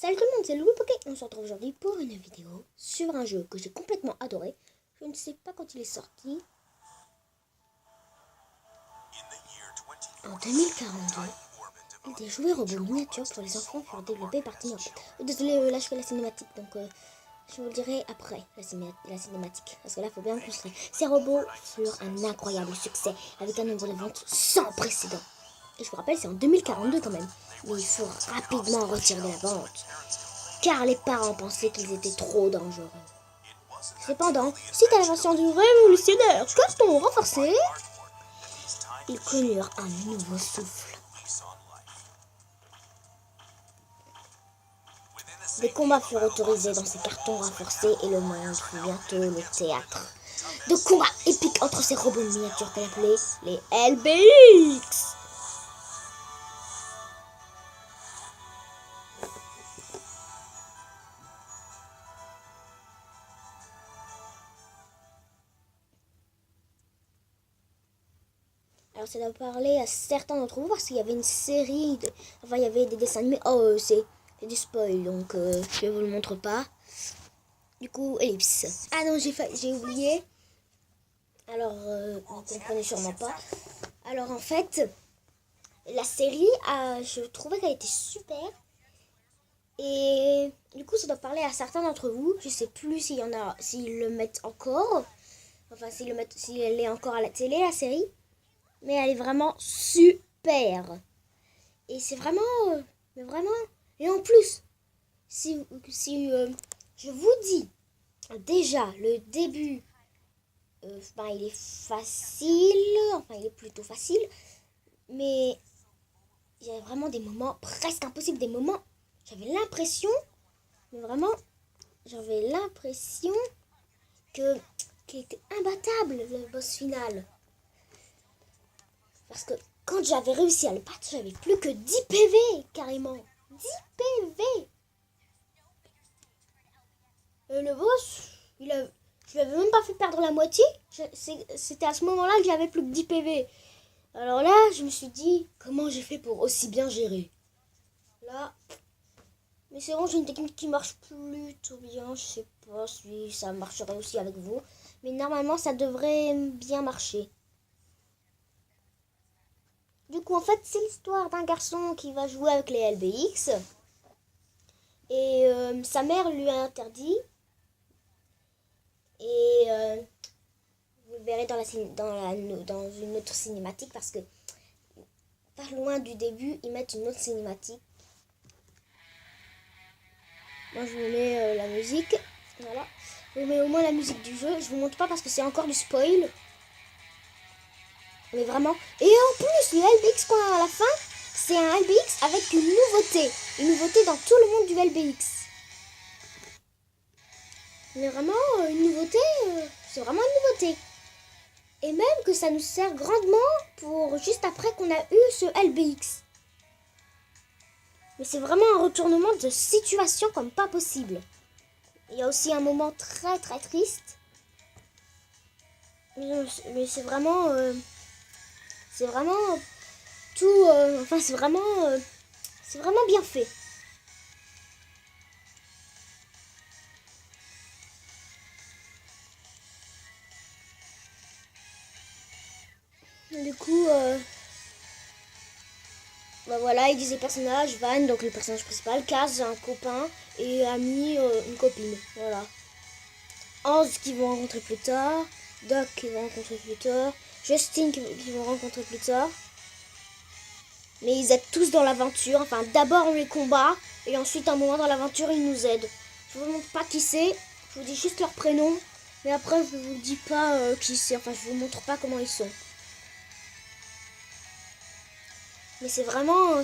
Salut tout le monde, c'est Louis Poké. On se retrouve aujourd'hui pour une vidéo sur un jeu que j'ai complètement adoré. Je ne sais pas quand il est sorti. En 2042, des jouets robots miniatures pour les enfants furent développés par Team Rocket. Désolé, là je fais la cinématique, donc je vous le dirai après la cinématique. Parce que là, il faut bien construire. Ces robots furent un incroyable succès avec un nombre de ventes sans précédent. Et je vous rappelle, c'est en 2042 quand même. Mais ils furent rapidement retirés de la vente, car les parents pensaient qu'ils étaient trop dangereux. Cependant, suite à l'invention du révolutionnaire carton renforcé, ils connurent un nouveau souffle. Des combats furent autorisés dans ces cartons renforcés et le monde fut bientôt le théâtre de combats épiques entre ces robots miniatures qu'on appelait les LBX. Alors ça doit parler à certains d'entre vous parce qu'il y avait une série, enfin il y avait des dessins animés. Oh c'est du spoil donc je ne vous le montre pas. Du coup ellipse. Ah non j'ai oublié. Alors vous comprenez sûrement pas. Alors en fait la série je trouvais qu'elle était super. Et du coup ça doit parler à certains d'entre vous. Je sais plus s'il y en a, s'ils le mettent encore. Enfin s'il elle est encore à la télé la série. Mais elle est vraiment super. Et c'est vraiment... mais vraiment... Et en plus, si je vous dis, déjà, le début, il est facile. Enfin, il est plutôt facile. Mais il y a vraiment des moments presque impossibles. Des moments, j'avais l'impression... Mais vraiment, j'avais l'impression qu'il était imbattable, le boss final. Parce que quand j'avais réussi à le battre, j'avais plus que 10 PV, carrément. 10 PV. Et le boss, je lui avais même pas fait perdre la moitié. C'était à ce moment-là que j'avais plus que 10 PV. Alors là, je me suis dit, comment j'ai fait pour aussi bien gérer? Là, mais c'est bon, j'ai une technique qui marche plutôt bien. Je sais pas si ça marcherait aussi avec vous. Mais normalement, ça devrait bien marcher. Du coup, en fait, c'est l'histoire d'un garçon qui va jouer avec les LBX. Et sa mère lui a interdit. Et vous le verrez dans une autre cinématique. Parce que, pas loin du début, ils mettent une autre cinématique. Moi, je vous mets la musique. Voilà. Je vous mets au moins la musique du jeu. Je vous montre pas parce que c'est encore du spoil. Mais vraiment. Et en plus, le LBX qu'on a à la fin, c'est un LBX avec une nouveauté. Une nouveauté dans tout le monde du LBX. Mais vraiment, une nouveauté, c'est vraiment une nouveauté. Et même que ça nous sert grandement pour juste après qu'on a eu ce LBX. Mais c'est vraiment un retournement de situation comme pas possible. Il y a aussi un moment très très triste. Mais c'est vraiment... c'est vraiment tout... enfin, c'est vraiment bien fait. Du coup, voilà, il disait personnage, Van, donc le personnage principal, Kaz, un copain, et Amy, une copine. Voilà. Hans, qui vont rencontrer plus tard, Doc, qui vont rencontrer plus tard, Justin, qui vont rencontrer plus tard. Mais ils aident tous dans l'aventure. Enfin, d'abord on les combat, et ensuite, un moment dans l'aventure, ils nous aident. Je vous montre pas qui c'est, je vous dis juste leur prénom, mais après, je vous dis pas qui c'est. Enfin, je vous montre pas comment ils sont. Mais c'est vraiment...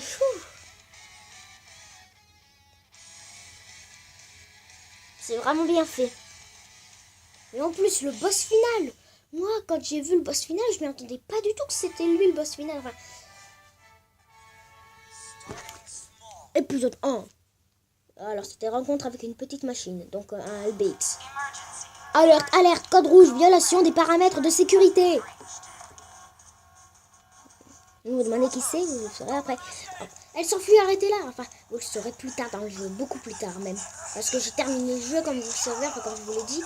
c'est vraiment bien fait. Et en plus, le boss final. Moi, quand j'ai vu le boss final, je m'y attendais pas du tout que c'était lui le boss final. Enfin... Épisode 1. Alors, c'était rencontre avec une petite machine, donc un LBX. Alerte, alerte, code rouge, violation des paramètres de sécurité. Vous vous demandez qui c'est, vous le saurez après. Elle s'enfuit, arrêtez là. Enfin, vous le saurez plus tard dans le jeu, beaucoup plus tard même. Parce que j'ai terminé le jeu, comme vous le savez, enfin, comme je vous l'ai dit.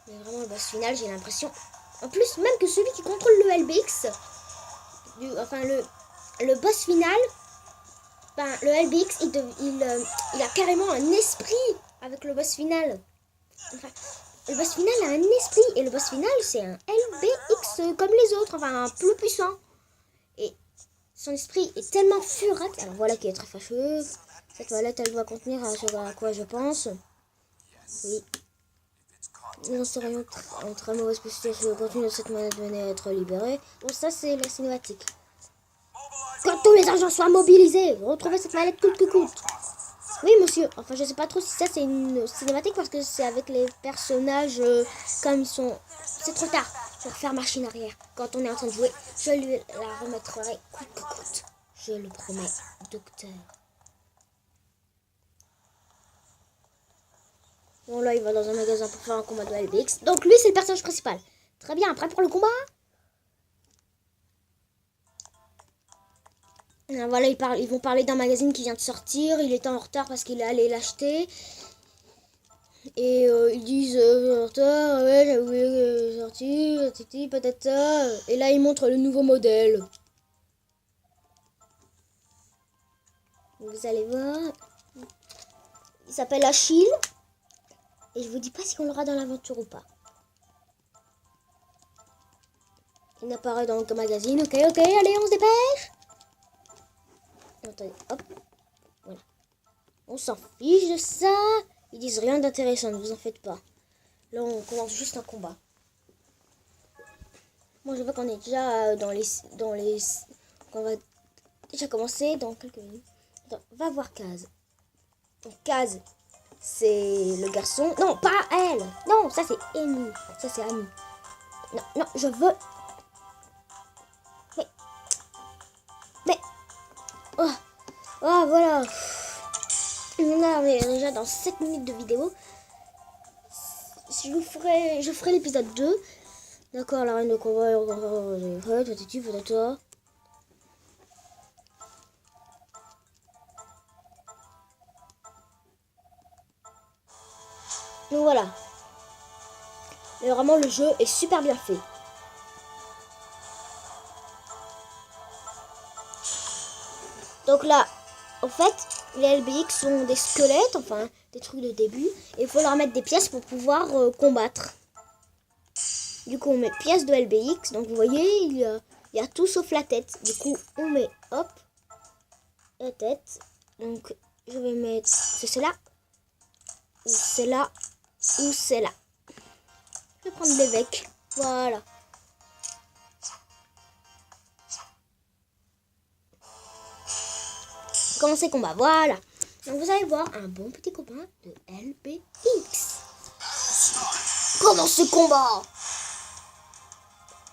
Mais vraiment, le boss final, j'ai l'impression... En plus, même que celui qui contrôle le LBX, le boss final, ben, le LBX, il a carrément un esprit avec le boss final. Enfin, le boss final a un esprit, et le boss final, c'est un LBX comme les autres, enfin, un plus puissant. Et son esprit est tellement furax. Alors voilà qui est très fâcheux. Cette toilette, elle doit contenir ce à quoi je pense. Oui. Nous en serions en très mauvaise position si le contenu de cette manette venait à être libéré. Bon, ça, c'est la cinématique. Quand tous les agents soient mobilisés, retrouvez cette mallette coûte que coûte. Oui, monsieur. Enfin, je sais pas trop si ça, c'est une cinématique parce que c'est avec les personnages comme ils sont... C'est trop tard pour faire machine arrière. Quand on est en train de jouer, je lui la remettrai coûte que coûte. Je le promets, docteur. Bon, là, il va dans un magasin pour faire un combat de LBX. Donc, lui, c'est le personnage principal. Très bien, prêt pour le combat? Ah, voilà, ils vont parler d'un magazine qui vient de sortir. Il était en retard parce qu'il est allé l'acheter. Et ils disent en retard, ouais, j'ai oublié sortir, titi, patata. Et là, ils montrent le nouveau modèle. Vous allez voir. Il s'appelle Achille. Et je vous dis pas si on l'aura dans l'aventure ou pas. Il apparaît dans le magazine. Ok, allez, on se dépêche. Attendez, hop. Voilà. On s'en fiche de ça. Ils disent rien d'intéressant, ne vous en faites pas. Là, on commence juste un combat. Moi, je vois qu'on est déjà qu'on va déjà commencer dans quelques minutes. Attends, va voir Kaz. Donc, Kaz, c'est le garçon. Non, pas elle. Non, ça c'est Amy. Ça c'est Amy. Non, je veux... Mais... Oh, voilà. On est déjà dans 7 minutes de vidéo. Je ferai l'épisode 2. D'accord, la reine de combat. Donc voilà. Mais vraiment, le jeu est super bien fait. Donc là, en fait, les LBX sont des squelettes, enfin, des trucs de début. Et il faut leur mettre des pièces pour pouvoir combattre. Du coup, on met pièces de LBX. Donc vous voyez, il y a tout sauf la tête. Du coup, on met, hop, la tête. Donc, je vais mettre, c'est celle-là, ou celle-là, ou celle-là. Je vais prendre l'évêque. Voilà. Commencer combat, voilà. Donc vous allez voir un bon petit copain de LBX. Commence ce combat.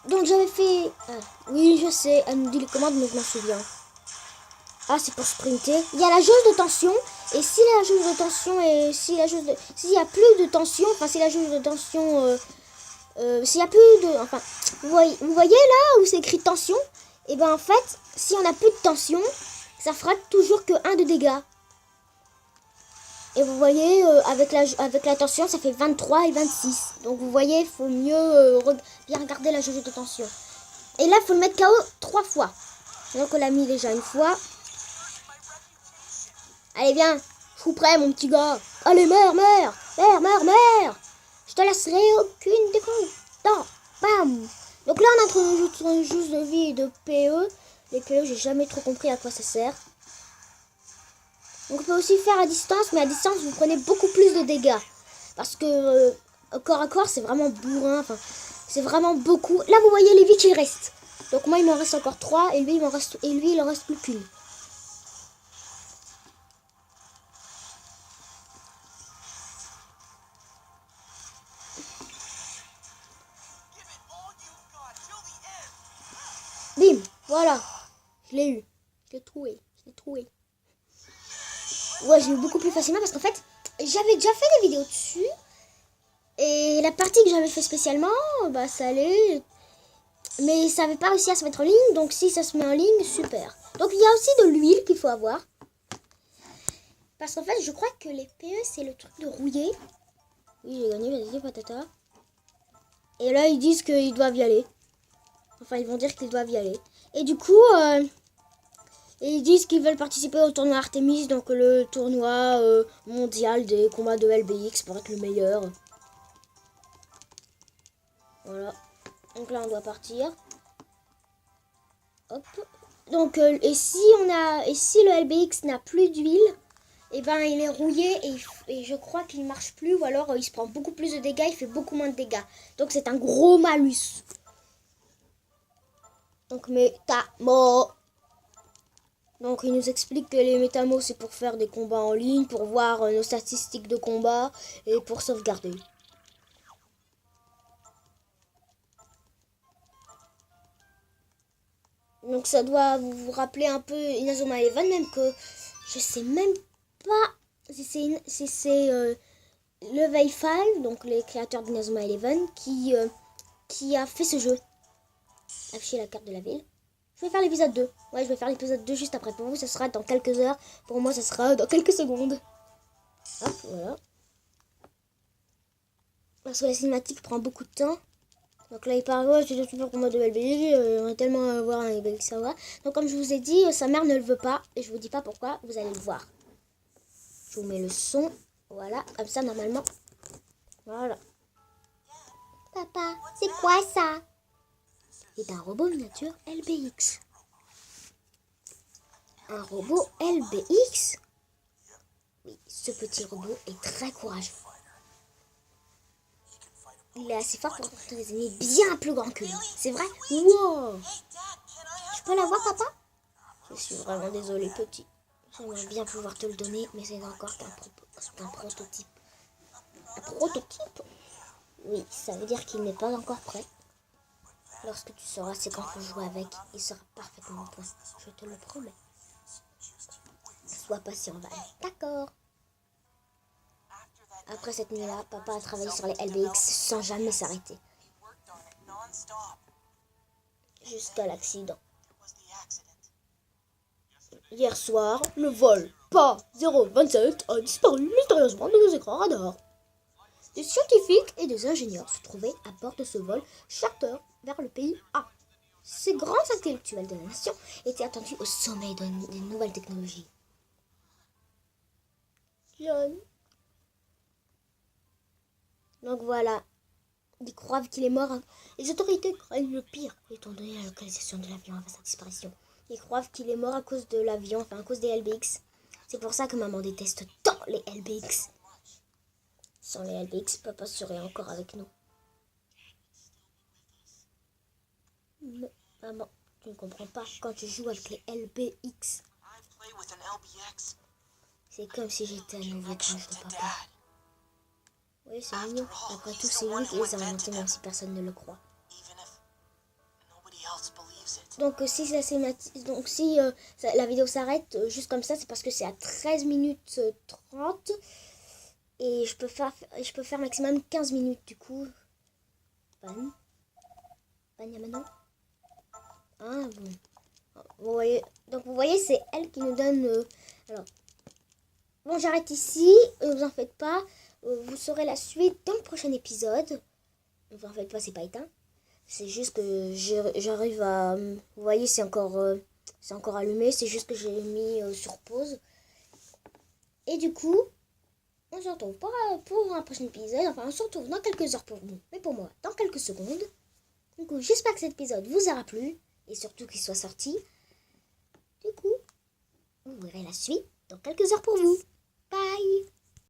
Donc j'avais fait... oui, je sais, elle nous dit les commandes, mais je m'en souviens. Ah, c'est pour sprinter. Il y a la jauge de tension. Et si la jauge de tension est... s'il y a plus de tension, enfin si la jauge de tension... s'il y a plus de... Enfin, vous voyez là où c'est écrit tension? Et ben en fait, si on a plus de tension, ça fera toujours que 1 de dégâts. Et vous voyez, avec la tension, ça fait 23 et 26. Donc vous voyez, il faut mieux bien regarder la jauge de tension. Et là, il faut le mettre KO 3 fois. Donc on l'a mis déjà une fois. Allez, viens, je suis prêt, mon petit gars. Allez, meurs. Je te laisserai aucune défense. Non, bam. Donc là, on a introduit juste de vie et de PE. Les PE, j'ai jamais trop compris à quoi ça sert. Donc on peut aussi faire à distance, mais à distance, vous prenez beaucoup plus de dégâts. Parce que corps à corps, c'est vraiment bourrin. Enfin, c'est vraiment beaucoup. Là, vous voyez les vies qui restent. Donc moi, il m'en reste encore 3 et lui, il en reste plus qu'une. Bim, voilà. Je l'ai eu. Je l'ai trouvé. Ouais, j'ai eu beaucoup plus facilement parce qu'en fait, j'avais déjà fait des vidéos dessus. Et la partie que j'avais fait spécialement, bah ça allait. Mais ça n'avait pas réussi à se mettre en ligne. Donc si ça se met en ligne, super. Donc il y a aussi de l'huile qu'il faut avoir. Parce qu'en fait, je crois que les PE, c'est le truc de rouiller. Oui, j'ai gagné, vas-y, patata. Et là, ils disent qu'ils doivent y aller. Enfin, ils vont dire qu'ils doivent y aller. Et du coup, ils disent qu'ils veulent participer au tournoi Artemis. Donc le tournoi mondial des combats de LBX pour être le meilleur. Voilà. Donc là, on doit partir. Hop. Donc, et si le LBX n'a plus d'huile, et ben il est rouillé et je crois qu'il marche plus, ou alors il se prend beaucoup plus de dégâts, il fait beaucoup moins de dégâts. Donc c'est un gros malus. Donc métamo. Donc il nous explique que les métamos c'est pour faire des combats en ligne, pour voir nos statistiques de combat et pour sauvegarder. Donc ça doit vous rappeler un peu Inazuma Eleven, même que je sais même pas si c'est Level 5, donc les créateurs d'Inazuma Eleven, qui a fait ce jeu. Afficher la carte de la ville. Je vais faire l'épisode 2. Ouais, je vais faire l'épisode 2 juste après. Pour vous, ça sera dans quelques heures. Pour moi, ça sera dans quelques secondes. Hop, voilà. Parce que la cinématique prend beaucoup de temps. Donc là, il parle, ouais, j'ai super combat de LBG, on va tellement avoir un LBG, ça va. Donc comme je vous ai dit, sa mère ne le veut pas. Et je vous dis pas pourquoi, vous allez le voir. Je vous mets le son. Voilà, comme ça, normalement. Voilà. Papa, c'est quoi ça? C'est un robot miniature LBX. Un robot LBX? Oui, ce petit robot est très courageux. Il est assez fort pour affronter des ennemis bien plus grands que lui. C'est vrai? Wow! Je peux l'avoir, papa? Je suis vraiment désolée, petit. J'aimerais bien pouvoir te le donner, mais c'est encore qu'un prototype. Un prototype? Oui, ça veut dire qu'il n'est pas encore prêt. Lorsque tu sauras c'est quand faut jouer avec, il sera parfaitement point. Je te le promets. Sois patient, Val. D'accord. Après cette nuit-là, papa a travaillé sur les LBX sans jamais s'arrêter. Jusqu'à l'accident. Hier soir, le vol PA 027 a disparu mystérieusement de nos écrans radars. Des scientifiques et des ingénieurs se trouvaient à bord de ce vol chaque heure vers le pays A. Ces grands intellectuels de la nation étaient attendus au sommet des nouvelles technologies. John. Donc voilà, ils croient qu'il est mort. Les autorités craignent le pire, étant donné la localisation de l'avion avant sa disparition. Ils croient qu'il est mort à cause de l'avion, enfin à cause des LBX. C'est pour ça que maman déteste tant les LBX. Sans les LBX, papa serait encore avec nous. Mais, maman, tu ne comprends pas quand tu joues avec les LBX. C'est comme si j'étais un nouveau crush de papa. Oui, c'est mignon. Après tout, c'est lui qui les a inventés, même si personne ne le croit. Donc si la vidéo s'arrête juste comme ça, c'est parce que c'est à 13 minutes 30. Et je peux faire maximum 15 minutes du coup. Pan Yamano. Ah bon. Vous voyez, c'est elle qui nous donne... alors, bon, j'arrête ici. Ne vous en faites pas. Vous saurez la suite dans le prochain épisode. Ne vous en faites pas, c'est pas éteint. C'est juste que j'arrive à... Vous voyez, c'est encore allumé. C'est juste que j'ai mis sur pause. Et du coup, on se retrouve pour un prochain épisode. Enfin, on se retrouve dans quelques heures pour vous. Mais pour moi, dans quelques secondes. Du coup, j'espère que cet épisode vous aura plu. Et surtout qu'il soit sorti. Du coup, vous verrez la suite dans quelques heures pour vous. Bye!